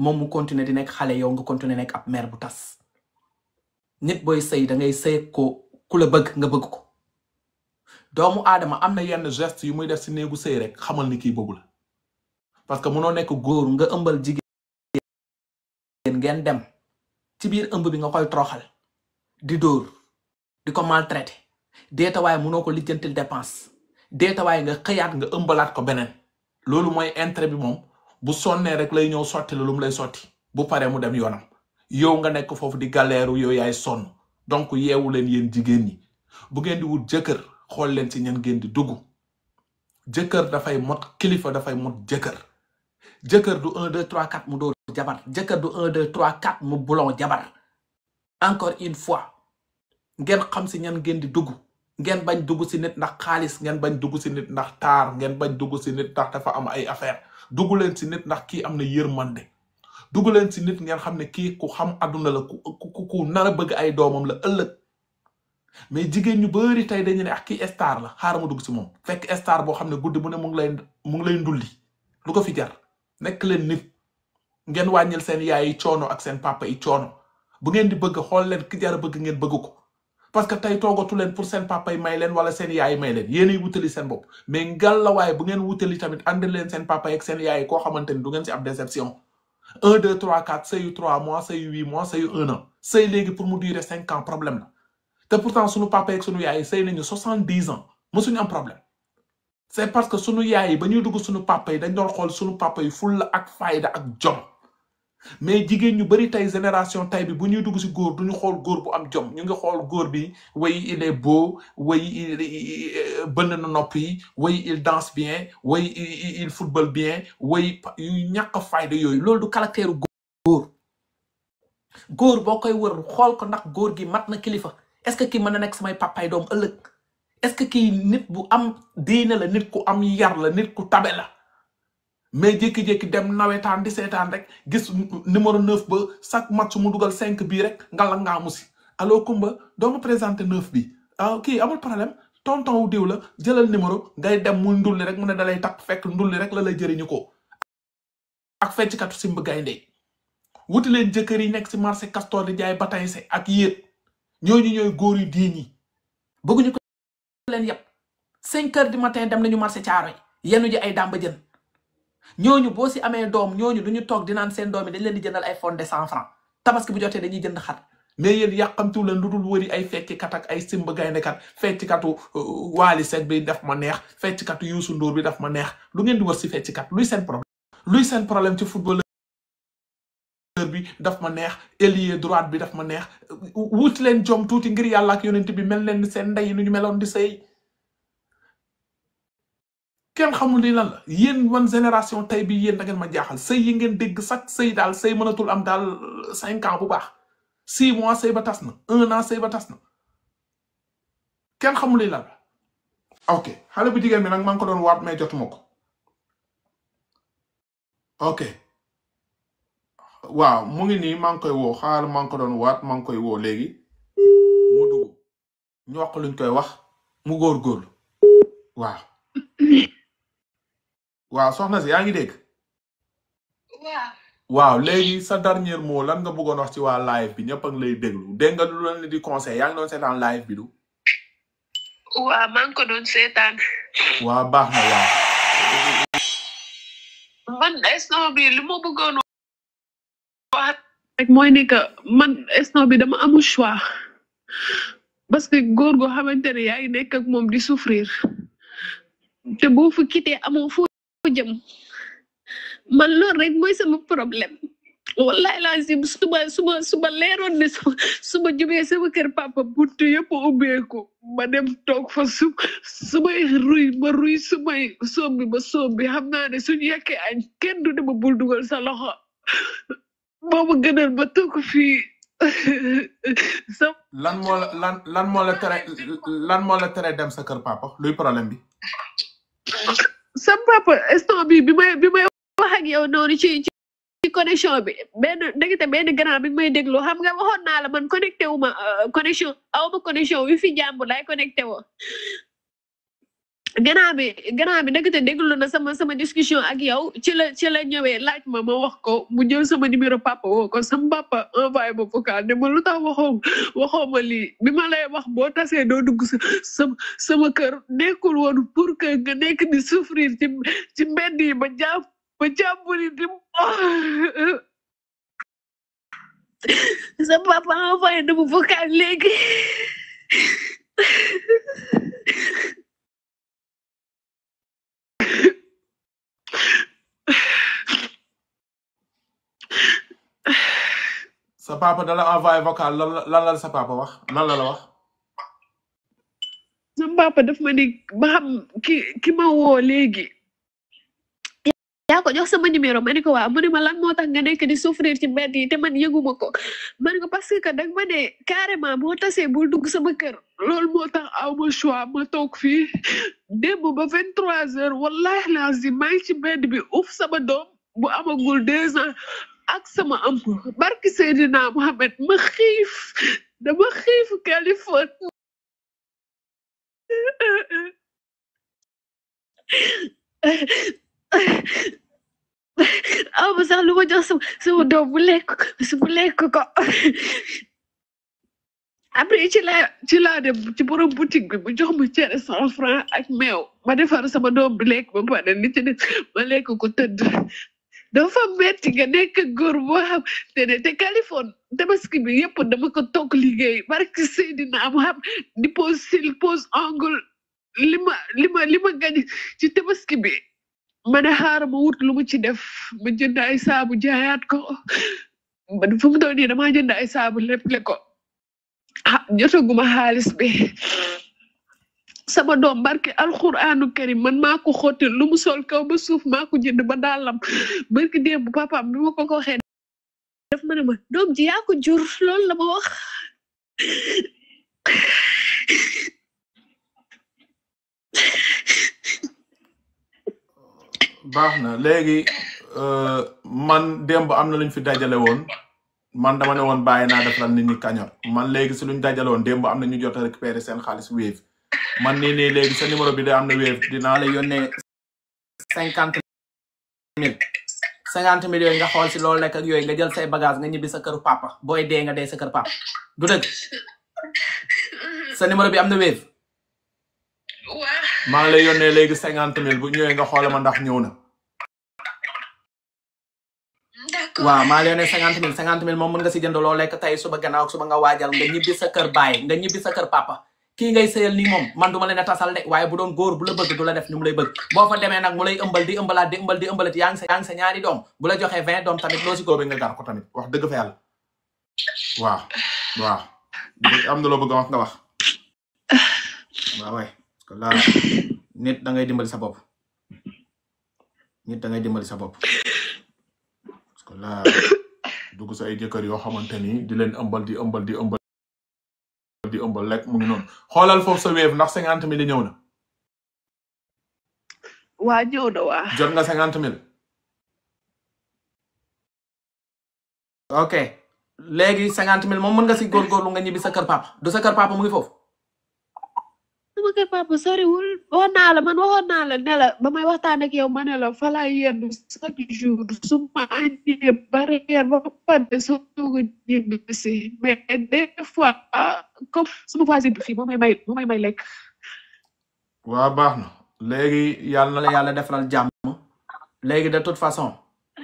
moom mu continuer di nekk xale yow nga continuer nekk ab mère bu tas nit booy sëy da ngay sëy ko ku la bëgg nga bëgg ko doomu aadama am na yenn geste yu muy def si néegu sëy rek xamal ni kii bëggu la parce que mënoo nekk góor nga ëmbal jigéen ngeen dem ci biir ëmb bi nga koy toroxal di dóor di ko maltraité deetawaay mënoo ko lijjantil dépense deetawaay nga xëyaat nga ëmbalaat ko beneen loolu mooy intérêt bi moom bu sonnee rek lay ñëw sotti la lu mu lay sotti bu paree mu dem yoonam yow nga nekk foofu di galeeru yow yaay sonn donc yeewu leen yéen jigéen ñi bu ngeen di wut jëkkër xool leen ci ñan ngeen di dugg jëkkër dafay mot kilifa dafay mot jëkkër du 1 2 3 4 mu dóor jabar jëkkër du 1 2 3 4 mu bulon jabar encore une fois ngeen xam si ñan ngeen di dugg ngeen bañ dugg si nit ndax xaalis ngeen bañ dugg si nit ndax taar ngeen bañ dugg si nit ndax dafa am ay affaire dugg leen si nit ndax kii am na yërmande dugg leen si nit ngeen xam ne kii ku xam àdduna la ku nar a bëgg ay doomam la ëllëg mais jigéen ñu bari tey dañu ne ak kii star la xaaral ma dugg si moom fekk star boo xam ne guddi bu ne mu ngi lay ndulli lu ko fi jar nekk leen nit ngeen wàññil seen yaay yi coono ak seen papa yi coono bu ngeen di bëgg xool leen ki jar a bëgg ngeen bëgg ko parce que tey toogatu leen pour seen papa yi may leen wala seen yaay yi may leen yéenay wutali seen bopp mais ngal la waaye bu ngeen wutali tamit ànd leen seen papa yi ak seen yaay yi koo xamante ni du ngeen si am déception 1 2 3 4 sëyu 3 mois sëyu 8 mois sëyu 1 an sëy léegi pour mu durer 5 ans problème la te pourtant sunu papa yi ak sunu yaay yi sëy nañu 70 ans mosuñu am problème c'est parce que sunu yaay yi ba ñuy dugg sunu papa yi dañ doon xool sunu papa yi fulla ak fayda ak jom mais jigéen ñu bari tey génération tey bi bu ñuy dugg si góor duñu xool góor bu am jom ñu ngi xool góor bi way il est beau way bënn na nopp yi way il danse bien way il football bien way yu ñàkk fayda yooyu loolu du caractère góor boo koy wër xool ko ndax góor gi mat na kilifa est-ce que kii mën na nekk samay papay doom ëllëg est-ce que kii nit bu am diine la nit ku am yar la nit ku tabe la mais jékki-jékki dem nawetaan di seetaan rek gis numéro 9 ba chaque match mu dugal 5 bii rek nga la ngaa musi allo Kumba doo ma présenté 9 bi kii amul problème tonton wu diw la jëlal numéro ngay dem muy ndulli rek mu ne dalay takk fekk ndulli rek la lay jëriñu ko ak fecckatu simb gaynde wuti leen jëkkër yi nekk si marché Castor di jaay batañse ak yéet ñooñu ñooy góor yu diin yi bëgguñu ko leen yëpp 5 heures du matin dem nañu marché Thiaroye yenu ji ay dàmba jën ñooñu boo si amee doom ñooñu duñu toog di naan seen doom yi dañ leen di jëndal ay fonde 100 francs tabaski bu jotee dañuy jënd xar mais yéen yàqamtu leen lu dul wëri ay fecckat ak ay simb gayndekat fecckatu Waly Seck bi daf ma neex fecckatu Youssou Ndour bi daf ma neex lu ngeen di wër si fecckat luy seen problème ci footballeur bi daf ma neex ailier droite bi daf ma neex wuti leen jom tuuti ngir yàlla ak yonent bi mel leen seen ndey nu ñu meloon di sëy kenn xamul ni lan la yéen wan génération tey bi yéen da ngeen ma jaaxal sëy yi ngeen dégg sax sëy daal sëy mënatul am daal 5 ans bu baax 6 mois sëy ba tas na 1 an sëy ba tas na kenn xamul ni lan la ok xale bu jigéen bi nag maa ngi ko doon waat mais jotuma ko ok waaw mu ngi nii maa ngi koy woo xaar maa ngi ko doon waat maa ngi koy woo léegi mu dugg ñu wax luñ koy wax mu góorgóorlu waaw soxna si yaa ngi dégg waaw léegi sa dernier mot lan nga bëggoon wax ci waa live bi ñëpp a ngi lay déglu dégg nga lu leen di conseil yaa ngi doon seetaan live bi du waaw maa ngi ko doon seetaan waaw baax na waaw man instant bi li ma bëggoon wax rek mooy ne que man instant bi dama amul choix parce que góor goo xamante ne yaa ngi nekk ak moom di souffrir te boo fa quitté amoo foo jëm man loolu rek mooy sama problème wallahi lazim suba leeroon ne suba jubee sama kër papa buntu yëpp ubbeeku ma dem toog fa sumay ruy sumay sombi ba sombi xam naa ne suñu yekkee añ kenn du dama bul dugal sa loxo boobu gënal ba toog fii lan moo la tere dem sa kër papa luy problème bi sa papa instant bi may wax ak yow noonu ci connexion bi benn grand bi may déglu xam nga waxoon naa la man connecté wu ma connexion awma connexion wi fi jàmbur laay connecté woo gannaaw bi nag te déglu na sama discussion ak yow ci la ñëwee laaj ma wax ko mu jël sama numéro papa woo ko sama papa envoyé ma vocal ne ma lu tax waxoo ma lii bi ma lay wax boo tasee doo dugg sama kër nekkul woon pour que nga nekk di souffrir ci mbedd yi ba jàmbur yi di sama papa envoyé na ma vocal léegi sa papa da la envoyé vocal lan la sa papa wax lan la wax. sama papa daf ma ni ba xam ki ma woo léegi yaa ko jox sama numéro ma ni ko waaw mu ne ma lan moo tax nga nekk di souffrir ci mbedd yi te man yëguma ko ma ni ko parce que dag ma ne carrément moo tasee bul dugg sama kër loolu moo tax aw ma choix ma toog fii démb ba 23h wallahi lazim maa ngi ci mbedd bi uf sama doom bu amagul 2 ans ak sama ëmb barki Seydina Mohamed ma xiif dama xiif Californie aw ma sax lu ma jox sama doom bu lekk ko après ci laa dem ci borom boutique bi mu jox ma cere 100 francs ak meew ma defar sama doom bi lekk ba pare li ci des ma lekk ko tëdd dafa metti nga nekk góor boo xam te Californie tabaski bi yëpp dama ko toog liggéey barki Seydina am xam di pose cils pose ongle li ma gañ ci tabaski bi ma ne xaaral ma wut lu mu ci def ma jënd ay saabu jaayaat ko fu mu toll nii dama jënd ay saabu lépp le ko jotaguma xaalis bi sama doom barke alxuraanu karim man maa ko xotti lu mu sol kaw ba suuf maa ko jënd ba daalam barki démb papaam bi ma ko waxee daf ma ne ma doom ji yaa ko jur loolu la ma wax baax na léegi man démb am na luñ fi dajale woon man dama ne woon bàyyi naa defaral nit ñi cagnotte man léegi si luñ dajale woon démb am na ñu jot a récupérer seen xaalis Wave man nii léegi sa numéro bi de am na Wave dinaa la yónnee 50,000 50,000 yooyu nga xool si loolu lekk ak yooyu nga jël say bagage nga ñibbi sa kër papa booy dee nga dee sa kër papa du dëgg sa numéro bi am na Wave maa ngi lay yónnee léegi 50,000 bu ñëwee nga xoolal ma ndax ñëw na. waaw maa ngi lay yónnee 50,000 50,000 moom mën nga si jënd loo lekk tey suba gannaaw suba nga waajal nga ñibbi sa kër baay nga ñibbi sa kër papa kii ngay sëyal nii moom man du ma leen a tasal de waaye bu doon góor bu la bëgg du la def ni mu lay bëgg boo fa demee nag mu lay ëmbal di ëmbalaat di ëmbal di ëmbalati yaa ngi sa ñaari doom bu la joxee 20 doom tamit loo si góobee nga gar ko tamit wax dëgg fa yàlla waaw am na loo bëgg a wax nga wax waaw waay la nit da ngay dimbali sa bopp parce que la dugg sa ay jëkkër yoo xamante ni di leen ëmbal di ëmbal lekk mu ngi noonu xoolal foofu sa Wave ndax 50,000 ñëw na. waa ñëw na waa. jot nga 50,000. ok léegi 50,000 moom mën nga si góorgóorlu nga ñibbi sa kër papa du sa kër papa mu ngi foofu. sama kër papa soriwul waxoon naa la ne la ba may waxtaan ak yow ma ne la fa laa yendu chaque jour su ma añee barrière ba pare soo ko ñibbi si mais des fois comme sama voisine bi fii moo may may lekk. waaw baax na léegi yàlla na la yàlla defaral jàmm léegi de toute façon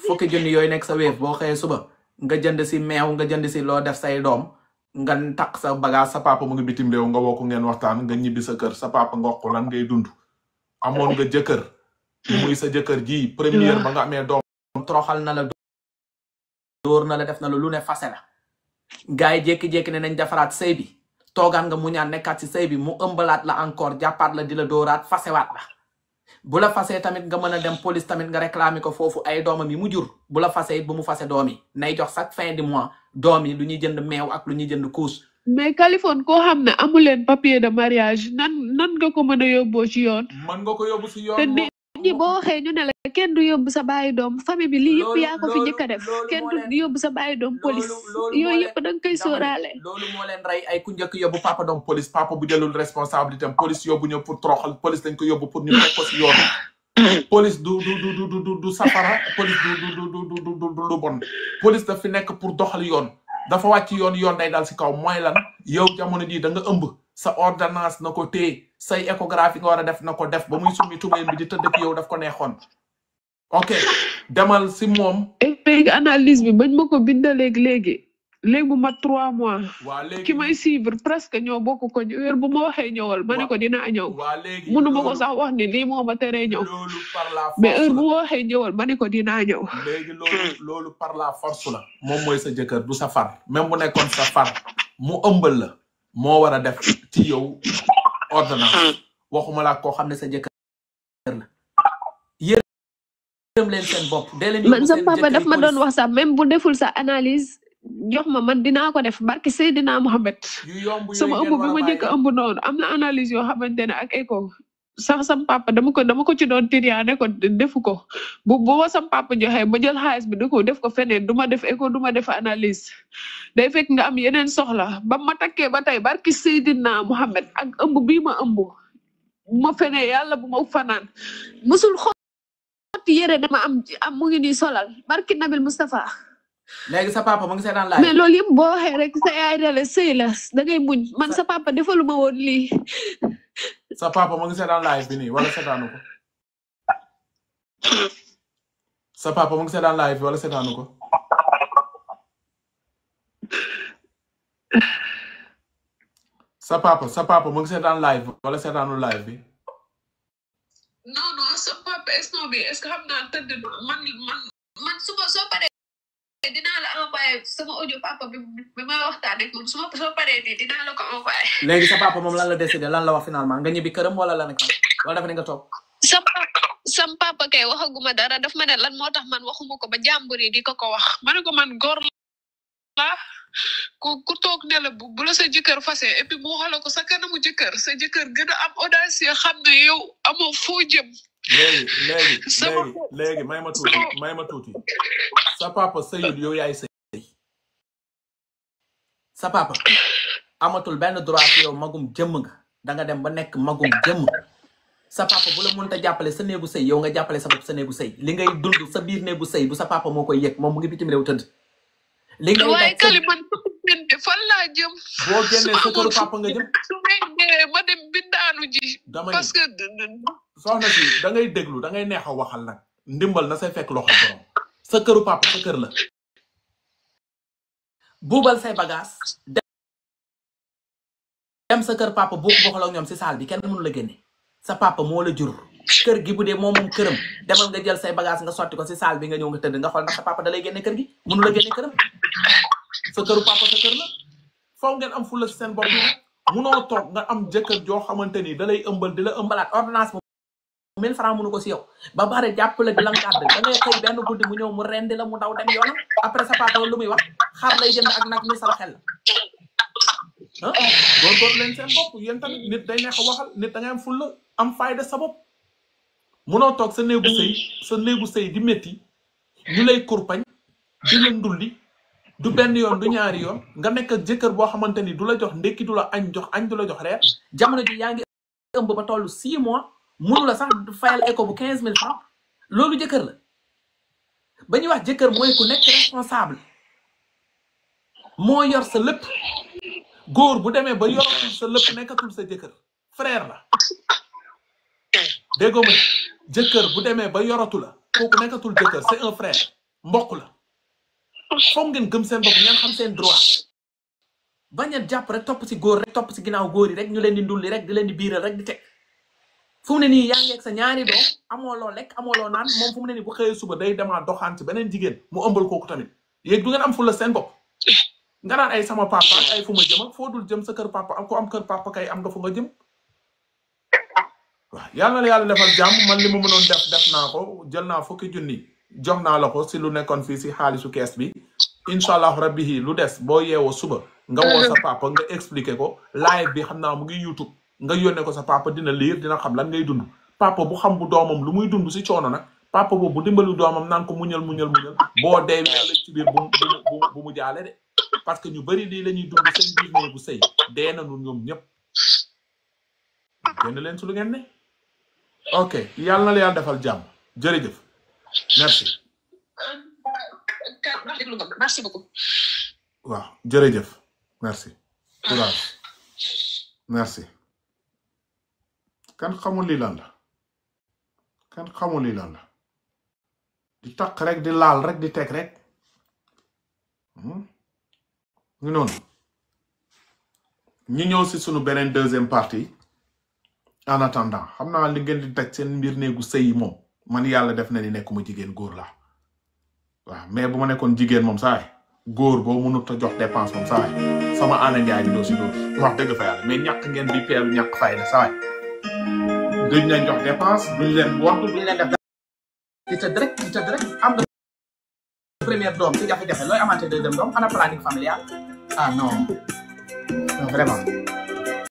fukki junni yooyu nekk sa Wave boo xëyee suba nga jënd si meew nga jënd si loo def say doom. nga takk sa bagage sa papa mu ngi bitim réew nga woo ko ngeen waxtaan nga ñibbi sa kër sa papa nga wax ko lan ngay dund amoon nga jëkkër muy sa jëkkër ji première ba nga amee doom toroxal na la dóor na la def na la lu ne fase la gars yi jékki-jékki ne nañ defaraat sëy bi toogaan nga mu ñaan nekkaat si sëy bi mu ëmbalaat la encore jàppaat la di la dóoraat fasewaat la bu la fasee tamit nga mën a dem police tamit nga réclamer ko foofu ay doomam yi mu jur bu la fasee it bu mu fase doom yi nay jox chaque fin du mois doom yi lu ñuy jënd meew ak lu ñuy jënd couche. mais Californie koo xam ne amu leen papier de mariage nan nga ko mën a yóbboo ci yoon. mën nga ko yóbbu si yoon. te nit ñi boo waxee ñu ne la kenn du yóbbu sa bàyyi doom famille bi lii yëpp yaa ko fi njëkk a def kenn du yóbbu sa bàyyi doom police yooyu yëpp da nga koy sóoraale. loolu moo leen rey ay ku njëkk yóbbu papa doom police papa bu jëlul responsabilité am police yóbbu ñëw pour toroxal police dañ ko yóbbu pour ñu teg ko si yoon. police du safara police du lu bon police daf fi nekk pour doxal yoon dafa wàcc yoon day dal si kaw mooy lan yow jamono ji da nga ëmb sa ordonnance na ko téye say échographie nga war a def na ko def ba muy summi tubéen bi di tëdd ak yow daf ko neexoon ok demal si moom. léegi analyse bi bañ ma ko bindaleeg léegi bu mat 3 mois. waa léegi ki may suivre presque ñoo bokk ko heure bu ma waxee ñëwal ma ne ko dinaa ñëw. waa léegi mënu ma ko sax wax ni lii moo ma teree ñëw. loolu par la force mais heure bu ma waxee ñëwal ma ne ko dinaa ñëw. léegi loolu par la force la moom mooy sa jëkkër du sa far même bu nekkoon sa far mu ëmbal la moo war a def ci yow ordonnance waxuma la koo xam ne sa jëkkër la yërëm leen seen bopp. man sa papa daf ma doon wax sax même bu deful sa analyse. jox ma man dinaa ko def barki Seydina Mohamed sama ëmb bi ma njëkk a ëmb noonu am na analyse yoo xamante ne ak écho sax sam papa dama ko ci doon tiriyaa ne ko defu ko bu ma sam papa joxee ma jël xaalis bi def ko feneen du ma def écho du ma def analyse day fekk nga am yeneen soxla ba ma takkee ba tey barki Seydina Mohamed ak ëmb bii ma ëmb ma fenee yàlla bu ma fanaan musul xotti yére dama am mu ngi nii solal barki Nabil Moustapha léegi sa papa mu ngi seetaan live mais loolu yëpp boo waxee rek sa yaay dale sëy la da ngay muñ man sa papa defaluma woon lii. sa papa mu ngi seetaan live bi nii wala seetaanu ko. sa papa mu ngi seetaan live bi wala seetaanu ko. sa papa mu ngi seetaan live wala seetaanu live bi. non sa papa instant bi est-ce que xam naa tëdd man suba soo paree. dinaa la envoyé sama audio papa bi may waxtaan ak moom soo paree nii dinaa la ko envoyé. léegi sa papa moom lan la décidé lan la wax finalement nga ñibbi këram wala lan wala dafa ne nga toog. sam papa kay waxaguma dara daf ma ne lan moo tax man waxuma ko ba jàmbur yi di ko wax. ma ne ko man góor la ku toog ne la bu la sa jëkkër fase et puis mu waxala ko sa kanamu jëkkër sa jëkkër gën a am audace xam ne yow amoo foo jëm. léegi may ma tuuti sa papa sëyul yow yaay sëy sa papa amatul benn droit yow magum jëmm nga danga dem ba nekk magum jëmm sa papa bu la mënta jàppale sa néegu sëy yow nga jàppale sa bopp sa néegu sëy li ngay dund sa biir néegu sëy du sa papa moo koy yëg moom mu ngi bitim réew tëdd li ngay waaye kali man fan laa jëm boo génnee sa këru papa nga jëm ma dem bindaanu ji parce que soxna si da ngay déglu da ngay neex a waxal nag ndimbal na say fekk loxo borom sa këru papa sa kër la buubal say bagage dem sa kër papa boo ko bokkal ak ñoom si saal bi kenn mënu la génne sa papa moo la jur kër gi bu dee moom këram demal nga jël say bagage nga sotti ko si saal bi nga ñëw nga tëdd nga xool ndax sa papa da lay génne kër gi mënu la génne këram sa këru papa sa kër la foofu ngeen am fulla si seen bopp munoo toog nga am jëkkër joo xamante ni da lay ëmbal di la ëmbalaat ordonnance moom 1000 francs mënu ko si yow ba pare jàpp la di la ngàdd da ngay xëy benn guddi mu ñëw mu rendi la mu daw dem yoonam après sa papa lu muy wax xar lay jënd ak nag ni sama xel la góorgóorlu leen seen bopp yéen tamit nit day neex a waxal nit da ngay am fulla am fayda sa bopp munoo toog sa néegu sëy di métti ñu lay kurpañ di la ndulli du benn yoon du ñaari yoon nga nekk ak jëkkër boo xamante ni du la jox ndekki du la añ du la jox reer jamono ji yaa ngi ëmb ba toll 6 mois mënu la sax fayal éco bu 15000 francs loolu jëkkër la ba ñuy wax jëkkër mooy ku nekk responsable moo yor sa lépp góor bu demee ba yoratul sa lépp nekkatul sa jëkkër frère la déggoo ma jëkkër bu demee ba yoratu la kooku nekkatul jëkkër c'est un frère mbokk la foog ngeen gëm seen bopp ngeen xam seen droit bañ a jàpp rek topp si góor rek topp si ginnaaw góor yi rek ñu leen di ndulli rek di leen di biiral rek di teg fu mu ne nii yaa ngi ak sa ñaari doom amoo loo lekk amoo loo naan moom fu mu ne nii bu xëyee suba day demaat doxaan ci beneen jigéen mu ëmbal kooku tamit yéeg du ngeen am fulla seen bopp nga naan ay sama papa ay fu ma jëm ak foo dul jëm sa kër papa am ko am kër papa kay am nga fu nga jëm waaw yàlla na yàlla defal jàmm man li ma mënoon def naa ko jël naa 10 junni jox naa la ko si lu nekkoon fii si xaalisu kees bi incha allah rabbi lu des boo yeewoo suba nga woo sa papa nga expliqué ko live bi xam naa mu ngi YouTube nga yónnee ko sa papa dina lire dina xam lan ngay dund papa bu xam bu doomam lu muy dund si coono nag papa boobu bu dimbalu doomam naan ko muñal boo dee ëllëg ci biir bu mu jaale de parce que ñu bari lii la ñuy dund seen biir néegu sëy dee nañu ñoom ñëpp génn leen su lu ngeen ne ok yàlla na la yàlla defal jàmm jërëjëf merci merci beaucoup waaw jërëjëf merci courage merci kan xamul lii lan la kan xamul lii lan la di takk rek di laal rek di teg rek ñu noonu ñu ñëw si sunu beneen deuxième partie en attendant xam naa li ngeen di teg seen mbir néegu sëy moom man yàlla def na ni nekkuma jigéen góor la waaw mais bu ma nekkoon jigéen moom saay góor boo mënut a jox dépense moom saay sama ana njaay bi doo si dóor wax dëgg fa yàlla mais ñàkk ngeen bi peeru ñàkk fay la saay duñ leen jox dépense duñ leen wont duñ leen def di tëdd rek am nga première doom ci jafe-jafe looy amaatee deuxième doom ana planning familial ah non vraiment